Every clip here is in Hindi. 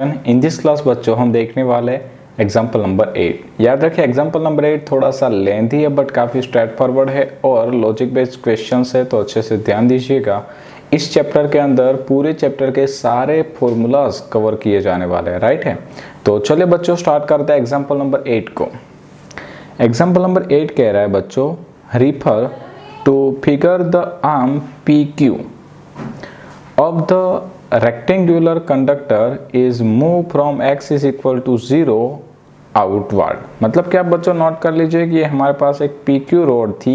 इन दिस क्लास बच्चों हम देखने वाले एग्जाम्पल नंबर 8। याद रखिए एग्जाम्पल नंबर 8 थोड़ा सा लेंथी है बट काफ़ी स्ट्रेट फॉरवर्ड है और लॉजिक बेस्ड क्वेश्चंस है, तो अच्छे से ध्यान दीजिएगा। इस चैप्टर के अंदर पूरे चैप्टर के सारे फॉर्मूलाज कवर किए जाने वाले हैं, राइट है। तो चलिए बच्चों स्टार्ट करते हैं एग्जाम्पल नंबर 8 को। एग्जाम्पल नंबर 8 कह रहा है बच्चों, refer to figure the arm P Q of the rectangular conductor is move from x is equal to 0 outward। मतलब क्या बच्चों नोट कर लीजिए कि हमारे पास एक PQ रोड थी।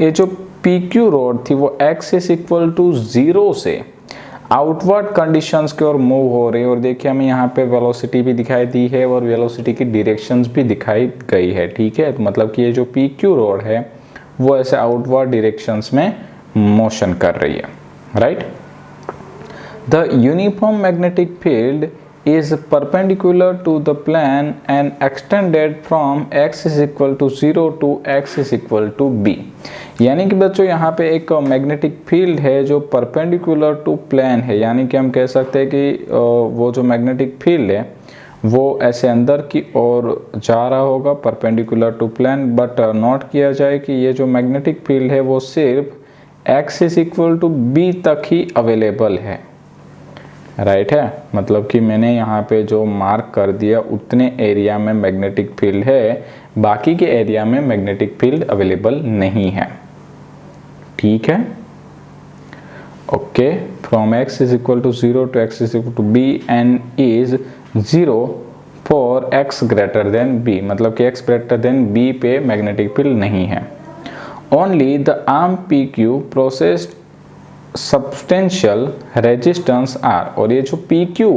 ये जो PQ रोड थी वो x is equal to 0 से आउटवर्ड कंडीशंस की ओर मूव हो रही है। और देखिए हमें यहाँ पे वेलोसिटी भी दिखाई दी है और वेलोसिटी की डायरेक्शंस भी दिखाई गई है, ठीक है। तो मतलब कि ये जो PQ रोड है वो ऐसे आउटवर्ड डायरेक्शंस में मोशन कर रही है, right. The uniform magnetic field is perpendicular to the plane and extended from x is equal to 0 to x is equal to b। यानी कि बच्चों यहाँ पे एक मैग्नेटिक फील्ड है जो परपेंडिकुलर टू प्लेन है, यानी कि हम कह सकते हैं कि वो जो मैग्नेटिक फील्ड है वो ऐसे अंदर की ओर जा रहा होगा perpendicular to plane. But note किया जाए कि ये जो मैग्नेटिक फील्ड है वो सिर्फ x is equal to b तक ही अवेलेबल है, राइट है। मतलब कि मैंने यहाँ पे जो मार्क कर दिया उतने एरिया में मैग्नेटिक फील्ड है, बाकी के एरिया में मैग्नेटिक फील्ड अवेलेबल नहीं है, ठीक है। Okay, from x is equal to 0 to x is equal to b and is 0 for x greater than b। मतलब कि x ग्रेटर देन b पे मैग्नेटिक फील्ड नहीं है। Only the arm PQ processed substantial resistance R. और ये जो PQ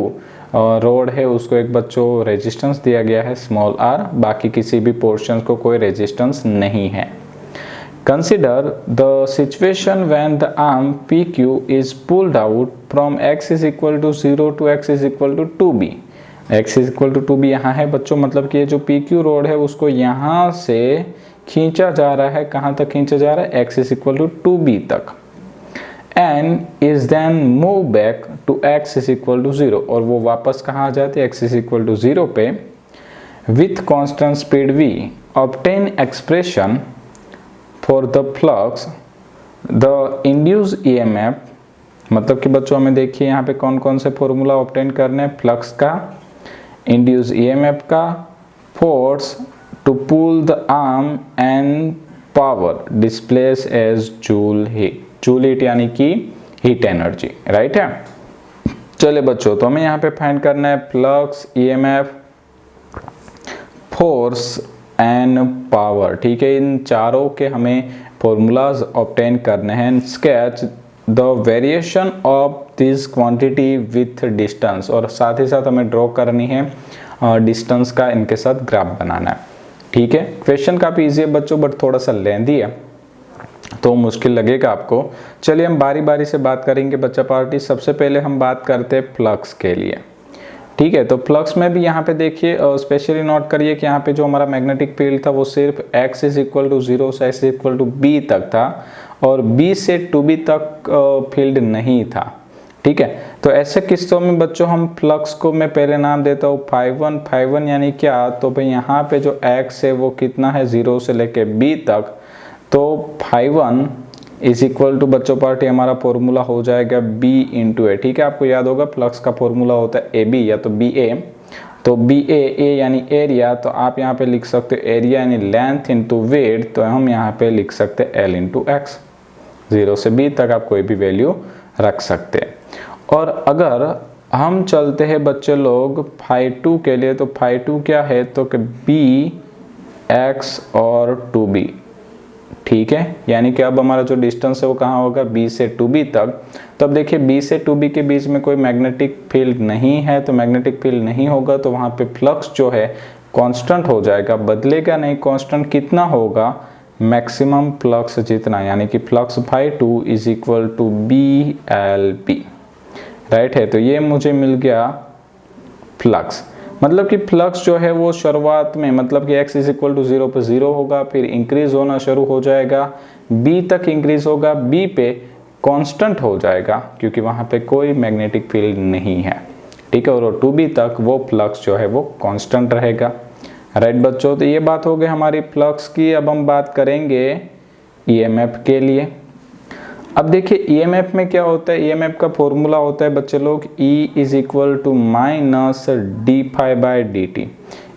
रोड है उसको एक बच्चों रेजिस्टेंस दिया गया है स्मॉल r, बाकी किसी भी पोर्शन को कोई रेजिस्टेंस नहीं है। Consider the situation when the arm PQ is pulled out from x is equal to 0 to x is equal to 2b। x is equal to 2b यहाँ है बच्चों, मतलब कि ये जो PQ रोड है उसको यहाँ से खींचा जा रहा है। कहाँ तक खींचा जा रहा है? x is equal to 2b तक। and is then move back to x is equal to 0। और वो वापस कहाँ आ जाती है? x is equal to 0 पे। with constant speed v obtain expression for the flux the induced EMF। मतलब कि बच्चों हमें देखिए यहाँ पे कौन कौन से फॉर्मूला ऑब्टेन करने हैं, फ्लक्स का, इंड्यूस EMF का, force to pull the arm and power displace as joule heat. Joule heat यानी कि हीट एनर्जी, राइट है। चले बच्चों, तो हमें यहाँ पे फाइंड करना है flux, EMF, force and power, ठीक है। इन चारों के हमें फॉर्मूलाज ऑब्टेन करने हैं। Sketch the variation of this quantity with distance. और साथ ही साथ हमें ड्रॉ करनी है डिस्टेंस का, इनके साथ ग्राफ बनाना है, ठीक है। क्वेश्चन काफ़ी ईजी है बच्चों बट थोड़ा सा लेंथी है तो मुश्किल लगेगा आपको। चलिए हम बारी बारी से बात करेंगे बच्चा पार्टी। सबसे पहले हम बात करते हैं फ्लक्स के लिए, ठीक है। तो फ्लक्स में भी यहाँ पे देखिए स्पेशली नोट करिए कि यहाँ पे जो हमारा मैग्नेटिक फील्ड था वो सिर्फ x इज इक्वल टू 0 से x इक्वल टू b तक था और b से 2b तक फील्ड नहीं था, ठीक है। तो ऐसे किस्सों में बच्चों हम फ्लक्स को मैं पहले नाम देता हूँ φ1 यानी क्या, तो भाई यहाँ पे जो x है वो कितना है 0 से लेके b तक। तो φ1 इज इक्वल टू बच्चों पार्टी हमारा फॉर्मूला हो जाएगा b इंटू ए, ठीक है। आपको याद होगा फ्लक्स का फॉर्मूला होता है AB या तो BA। तो BA A यानी एरिया, तो आप यहाँ पे लिख सकते हो एरिया यानी लेंथ इंटू वेट, तो हम यहाँ पे लिख सकते हैं L इंटू एक्स। 0 से b तक आप कोई भी वैल्यू रख सकते हैं। और अगर हम चलते हैं बच्चे लोग φ2 के लिए, तो φ2 क्या है, तो कि b x और 2b, ठीक है। यानी कि अब हमारा जो डिस्टेंस है वो कहाँ होगा, b से 2b तक। तो अब देखिए b से 2b के बीच में कोई मैग्नेटिक फील्ड नहीं है, तो मैग्नेटिक फील्ड नहीं होगा तो वहाँ पे फ्लक्स जो है कांस्टेंट हो जाएगा, बदलेगा नहीं। कांस्टेंट कितना होगा, मैक्सिमम फ्लक्स जितना, यानी कि flux φ2 is equal to BLP, right है। तो ये मुझे मिल गया फ्लक्स। मतलब कि फ्लक्स जो है वो शुरुआत में मतलब कि x इज इक्वल टू 0 पे 0 होगा, फिर इंक्रीज होना शुरू हो जाएगा, b तक इंक्रीज होगा, b पे कांस्टेंट हो जाएगा क्योंकि वहाँ पे कोई मैग्नेटिक फील्ड नहीं है, ठीक है, और 2b तक वो फ्लक्स जो है वो कांस्टेंट रहेगा। राइट बच्चों, तो ये बात हो गई हमारी फ्लक्स की। अब हम बात करेंगे ईएमएफ के लिए। अब देखिए ईएमएफ में क्या होता है, ईएमएफ का फॉर्मूला होता है बच्चे लोग E = -d∅/dt,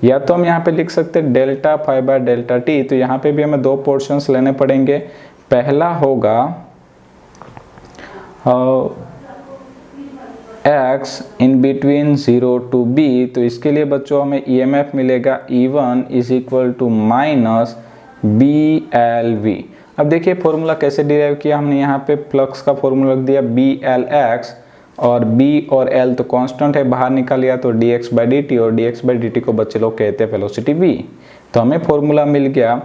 या तो हम यहाँ पे लिख सकते हैं ΔΦ/Δt। तो यहाँ पे भी हमें दो पोर्शंस लेने पड़ेंगे। पहला होगा x in between 0 to b, तो इसके लिए बच्चों हमें ईएमएफ मिलेगा E1 = -BLV। अब देखिए फॉर्मूला कैसे डिराइव किया हमने, यहाँ पे फ्लक्स का फॉर्मूला रख दिया BLX, और B और L तो कांस्टेंट है, बाहर निकाल लिया तो dx/dt, और dx/dt को बच्चे लोग कहते हैं वेलोसिटी v। तो हमें फॉर्मूला मिल गया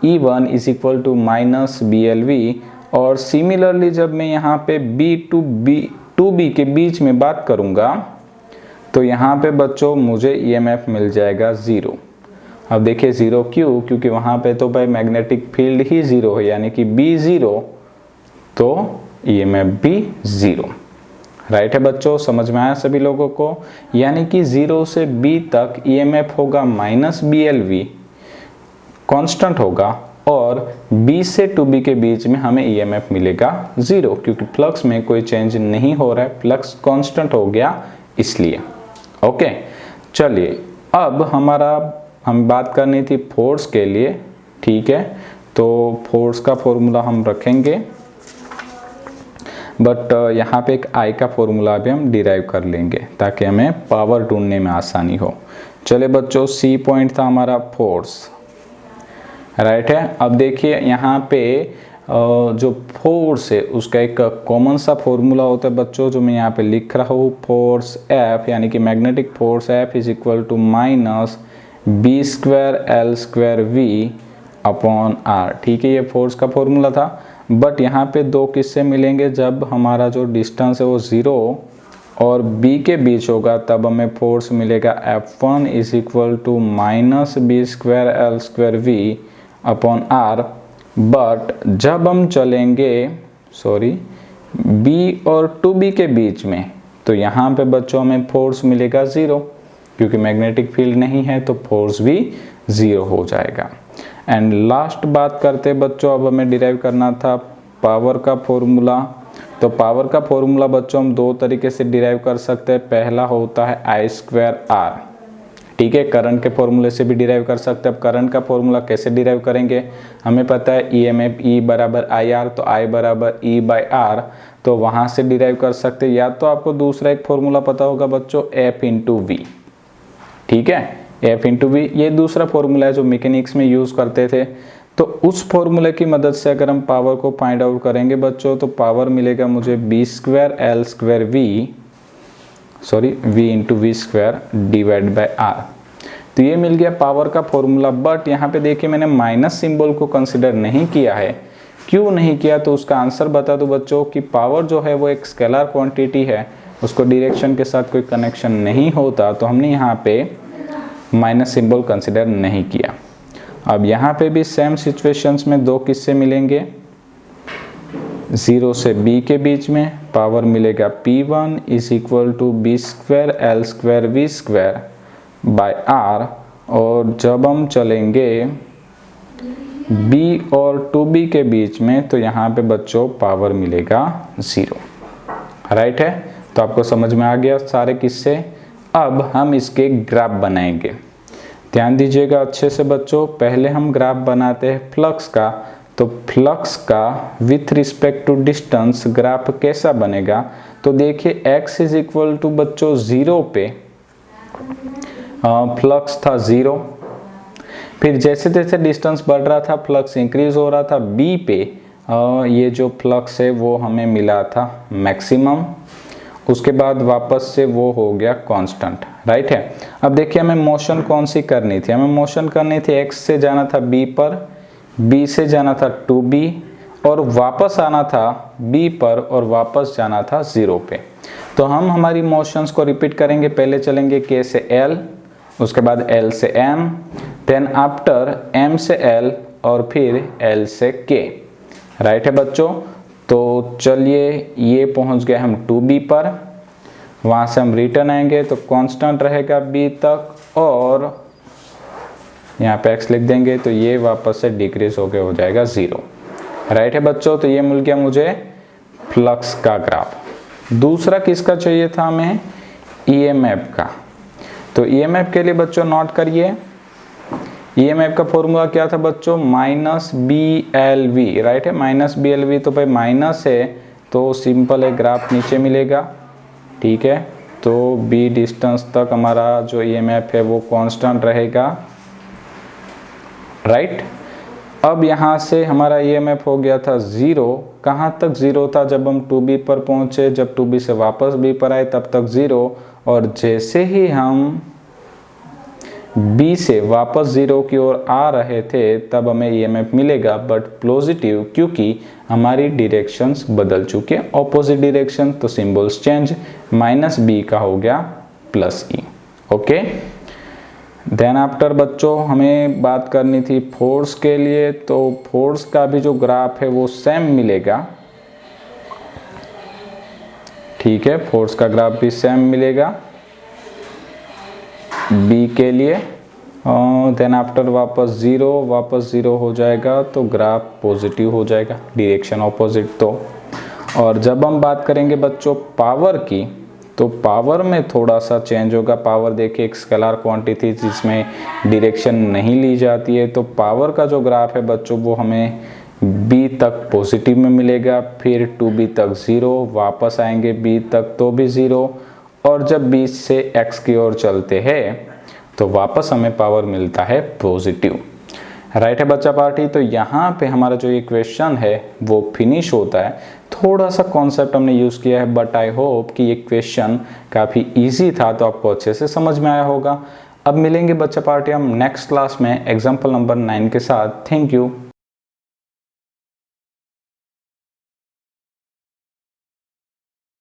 E1 = -BLV। और सिमिलरली जब मैं यहाँ पे B के बीच में बात करूँगा तो यहाँ पे बच्चों मुझे EMF मिल जाएगा 0। अब देखिए 0 क्यों, क्योंकि वहाँ पे तो भाई मैग्नेटिक फील्ड ही 0 है, यानी कि B 0 तो EMF भी 0। राइट है बच्चों, समझ में आया सभी लोगों को। यानी कि 0 से B तक EMF होगा -BLV, कांस्टेंट होगा, और B से 2B के बीच में हमें EMF मिलेगा 0, क्योंकि फ्लक्स में कोई चेंज नहीं हो रहा है, फ्लक्स कांस्टेंट हो गया इसलिए। ओके, चलिए अब हम बात करनी थी फोर्स के लिए। ठीक है, तो फोर्स का फॉर्मूला हम रखेंगे, बट यहाँ पे एक I का फॉर्मूला भी हम डिराइव कर लेंगे ताकि हमें पावर ढूंढने में आसानी हो। चलिए बच्चों, C पॉइंट था हमारा फोर्स। राइट है, अब देखिए यहाँ पे जो फोर्स है उसका एक कॉमन सा फॉर्मूला होता है बच्चों, जो मैं यहाँ पे लिख रहा हूँ। फोर्स F यानी कि मैग्नेटिक फोर्स F = -B²L²V/R। ठीक है, ये फोर्स का फॉर्मूला था, बट यहाँ पे दो किससे मिलेंगे, जब हमारा जो डिस्टेंस है वो 0 और B के बीच होगा तब हमें फोर्स मिलेगा F1 = -B²L²V/R। बट जब हम चलेंगे B और 2B के बीच में, तो यहाँ पे बच्चों हमें फोर्स मिलेगा 0, क्योंकि मैग्नेटिक फील्ड नहीं है तो फोर्स भी 0 हो जाएगा। एंड लास्ट बात करते हैं बच्चों, अब हमें डिराइव करना था पावर का फॉर्मूला। तो पावर का फॉर्मूला बच्चों हम दो तरीके से डिराइव कर सकते हैं। पहला होता है I²R। ठीक है, करंट के फॉर्मूले से भी डिराइव कर सकते हैं। अब करंट का फॉर्मूला कैसे डिराइव करेंगे, हमें पता है EMF E = IR, तो I = E/R, तो वहाँ से डिराइव कर सकते हैं। या तो आपको दूसरा एक फॉर्मूला पता होगा बच्चों, F × V। ठीक है, F × V ये दूसरा फॉर्मूला है जो मैकेनिक्स में यूज़ करते थे। तो उस फॉर्मूले की मदद से अगर हम पावर को फाइंड आउट करेंगे बच्चों, तो पावर मिलेगा मुझे V×V²R। तो ये मिल गया पावर का फॉर्मूला। बट यहाँ पे देखिए मैंने माइनस सिंबल को कंसिडर नहीं किया है। क्यों नहीं किया, तो उसका आंसर बता दूं बच्चों कि पावर जो है वो एक स्केलर क्वांटिटी है, उसको डायरेक्शन के साथ कोई कनेक्शन नहीं होता, तो हमने यहाँ पे माइनस सिंबल कंसिडर नहीं किया। अब यहाँ पे भी सेम सिचुएशंस में दो किससे मिलेंगे, 0 से B के बीच में पावर मिलेगा P1 = B²L²V²/R, और जब हम चलेंगे B और 2B के बीच में तो यहाँ पे बच्चों पावर मिलेगा 0। राइट है, तो आपको समझ में आ गया सारे किस्से। अब हम इसके ग्राफ बनाएंगे। ध्यान दीजिएगा अच्छे से बच्चों। पहले हम ग्राफ बनाते हैं फ्लक्स का। तो फ्लक्स का with respect to distance graph कैसा बनेगा, तो देखिए x = बच्चों 0 पे फ्लक्स था 0, फिर जैसे जैसे डिस्टेंस बढ़ रहा था फ्लक्स इंक्रीज हो रहा था। B पे ये जो फ्लक्स है वो हमें मिला था मैक्सिमम, उसके बाद वापस से वो हो गया कांस्टेंट। राइट है, अब देखिए हमें मोशन कौन सी करनी थी, हमें मोशन करनी थी x से जाना था B पर, B से जाना था 2B, और वापस आना था B पर, और वापस जाना था 0 पे। तो हम हमारी मोशंस को रिपीट करेंगे। पहले चलेंगे K से L, उसके बाद L से M, देन आफ्टर M से L, और फिर L से K। राइट है बच्चों, तो चलिए ये पहुंच गए हम 2B पर। वहाँ से हम रिटर्न आएंगे तो कांस्टेंट रहेगा b तक और यहाँ पे x लिख देंगे तो ये वापस से डिक्रीज होके हो जाएगा 0। राइट है बच्चों, तो ये मिल गया मुझे फ्लक्स का ग्राफ। दूसरा किसका चाहिए था हमें, EMF का। तो EMF के लिए बच्चों नोट करिए, EMF का फॉर्मूला क्या था बच्चों, -BLV। राइट है, -BLV, तो भाई माइनस है तो सिंपल है ग्राफ नीचे मिलेगा। ठीक है, तो B डिस्टेंस तक हमारा जो EMF है वो कांस्टेंट रहेगा। राइट, अब यहाँ से हमारा EMF हो गया था 0। कहाँ तक 0 था, जब हम 2B पर पहुँचे, जब 2B से वापस B पर आए तब तक 0, और जैसे ही हम B से वापस 0 की ओर आ रहे थे तब हमें EMF मिलेगा, बट पॉजिटिव, क्योंकि हमारी डायरेक्शंस बदल चुके, ऑपोजिट डायरेक्शन, तो सिंबल्स चेंज, -B का हो गया +E। ओके, देन आफ्टर बच्चों हमें बात करनी थी फोर्स के लिए। तो फोर्स का भी जो ग्राफ है वो सेम मिलेगा। ठीक है, फोर्स का ग्राफ भी सेम मिलेगा B के लिए। देन आफ्टर वापस 0 हो जाएगा तो ग्राफ पॉजिटिव हो जाएगा, डायरेक्शन ऑपोजिट। तो और जब हम बात करेंगे बच्चों पावर की, तो पावर में थोड़ा सा चेंज होगा। पावर देखिए एक स्केलर क्वांटिटी जिसमें डायरेक्शन नहीं ली जाती है, तो पावर का जो ग्राफ है बच्चों वो हमें B तक पॉजिटिव में मिलेगा, फिर 2B तक 0, वापस आएंगे B तक तो भी 0, और जब B से X की ओर चलते हैं तो वापस हमें पावर मिलता है पॉजिटिव। राइट है बच्चा पार्टी, तो यहाँ पे हमारा जो ये क्वेश्चन है वो फिनिश होता है। थोड़ा सा कॉन्सेप्ट हमने यूज़ किया है, बट आई होप कि ये क्वेश्चन काफ़ी इजी था, तो आपको अच्छे से समझ में आया होगा। अब मिलेंगे बच्चा पार्टी हम नेक्स्ट क्लास में एग्जाम्पल नंबर 9 के साथ। Thank you.